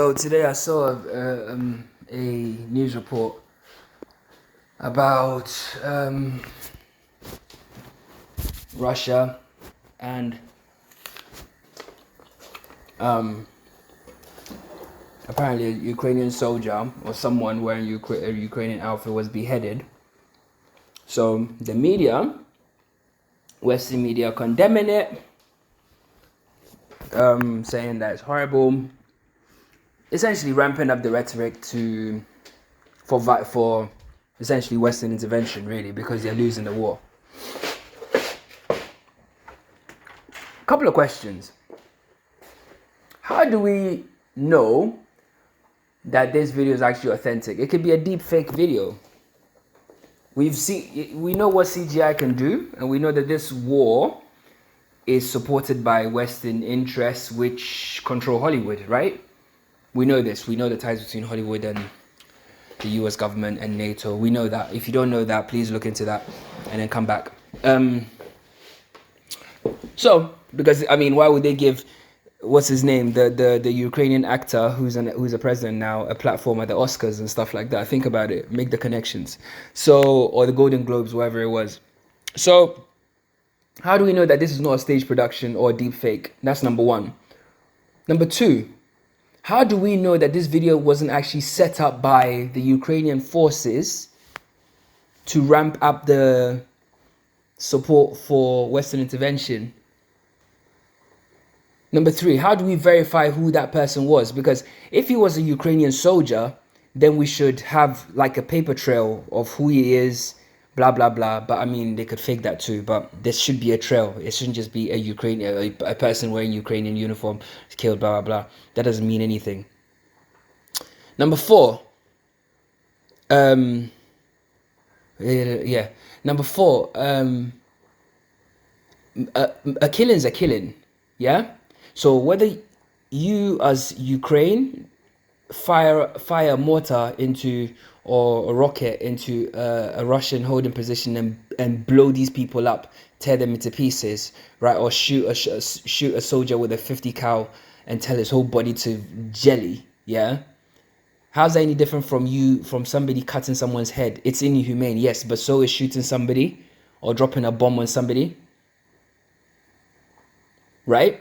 So today I saw a news report about Russia and apparently a Ukrainian soldier or someone wearing a Ukrainian outfit was beheaded. So the media, Western media, condemning it, saying that it's horrible, essentially ramping up the rhetoric for essentially Western intervention, really, because they're losing the war. A couple of questions. How do we know that this video is actually authentic? It could be a deep fake video. We know what CGI can do, and we know that this war is supported by Western interests which control Hollywood, right? We know this. We know the ties between Hollywood and the US government and NATO. We know that. If you don't know that, please look into that and then come back. So, because I mean, why would they give what's his name, the Ukrainian actor who's a president now, a platform at the Oscars and stuff like that? Think about it. Make the connections. So, or the Golden Globes, whatever it was. So, how do we know that this is not a stage production or a deep fake? That's number one. Number two, how do we know that this video wasn't actually set up by the Ukrainian forces to ramp up the support for Western intervention? Number three, how do we verify who that person was? Because if he was a Ukrainian soldier, then we should have like a paper trail of who he is, blah, blah, blah. But I mean, they could fake that too, but there should be a trail. It shouldn't just be a person wearing Ukrainian uniform killed, blah, blah, blah. That doesn't mean anything. Number four, Number four, a killing's a killing, yeah? So whether you as Ukraine fire a mortar into or a rocket into a Russian holding position and blow these people up, tear them into pieces, right? Or shoot a soldier with a 50 cal and tell his whole body to jelly, yeah? How's that any different from somebody cutting someone's head? It's inhumane, yes, but so is shooting somebody or dropping a bomb on somebody, right?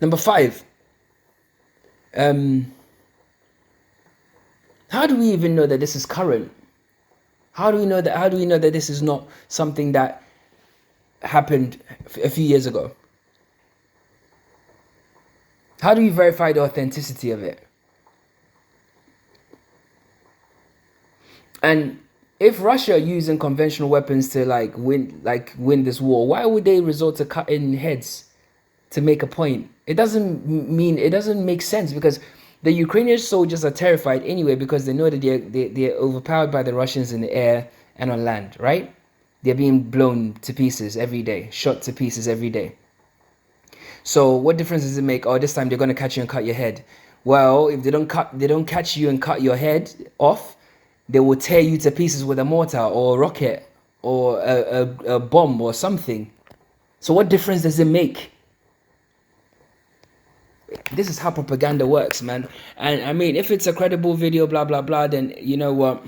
Number five, how do we even know that this is current? How do we know that this is not something that happened a few years ago? How do we verify the authenticity of it? And if Russia using conventional weapons to win this war, why would they resort to cutting heads to make a point? It doesn't make sense, because the Ukrainian soldiers are terrified anyway, because they know that they're overpowered by the Russians in the air and on land, right? They're being blown to pieces every day, shot to pieces every day. So what difference does it make? Oh, this time they're going to catch you and cut your head. Well, if they don't catch you and cut your head off, they will tear you to pieces with a mortar or a rocket or a bomb or something. So what difference does it make? This is how propaganda works, man. And I mean, if it's a credible video, blah, blah, blah, then you know what?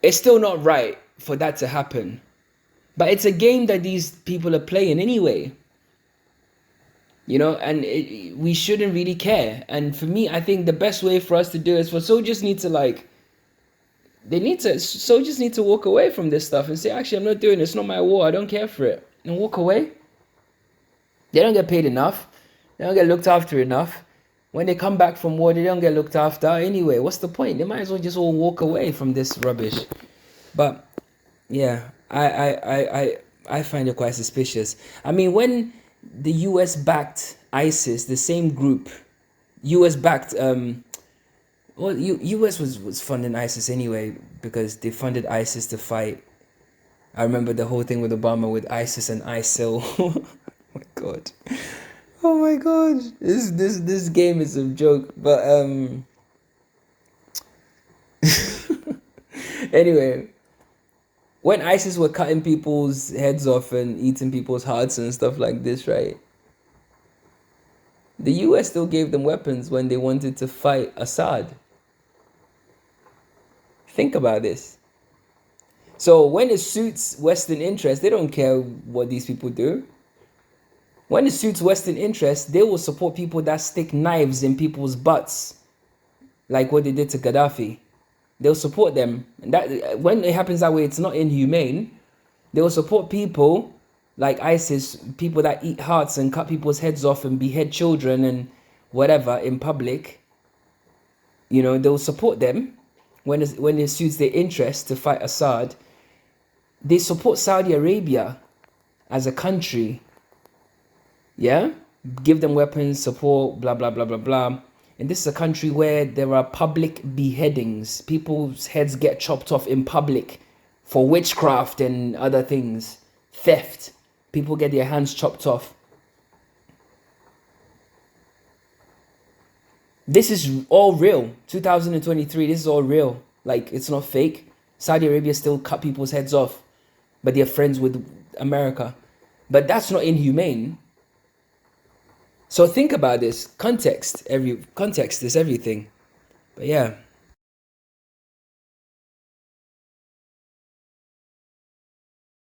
It's still not right for that to happen. But it's a game that these people are playing anyway. You know, and we shouldn't really care. And for me, I think the best way for us to do it is for soldiers need to walk away from this stuff and say, actually, I'm not doing it. It's not my war. I don't care for it. And walk away. They don't get paid enough. They don't get looked after enough. When they come back from war, they don't get looked after anyway. What's the point? They might as well just all walk away from this rubbish. But yeah, I find it quite suspicious. I mean, when the US backed ISIS, the same group, US backed US was funding ISIS anyway, because they funded ISIS to fight. I remember the whole thing with Obama with ISIS and ISIL. Oh my god, this game is a joke. But anyway, when ISIS were cutting people's heads off and eating people's hearts and stuff like this, right? The US still gave them weapons when they wanted to fight Assad. Think about this. So when it suits Western interests, they don't care what these people do. When it suits Western interests, they will support people that stick knives in people's butts, like what they did to Gaddafi. They'll support them. And that when it happens that way, it's not inhumane. They will support people like ISIS, people that eat hearts and cut people's heads off and behead children and whatever in public. You know, they'll support them when it suits their interest to fight Assad. They support Saudi Arabia as a country. Yeah? Give them weapons, support, blah, blah, blah, blah, blah. And this is a country where there are public beheadings. People's heads get chopped off in public for witchcraft and other things. Theft. People get their hands chopped off. This is all real. 2023, this is all real. Like, it's not fake. Saudi Arabia still cut people's heads off, but they're friends with America. But that's not inhumane. So think about this. Context is everything. But yeah.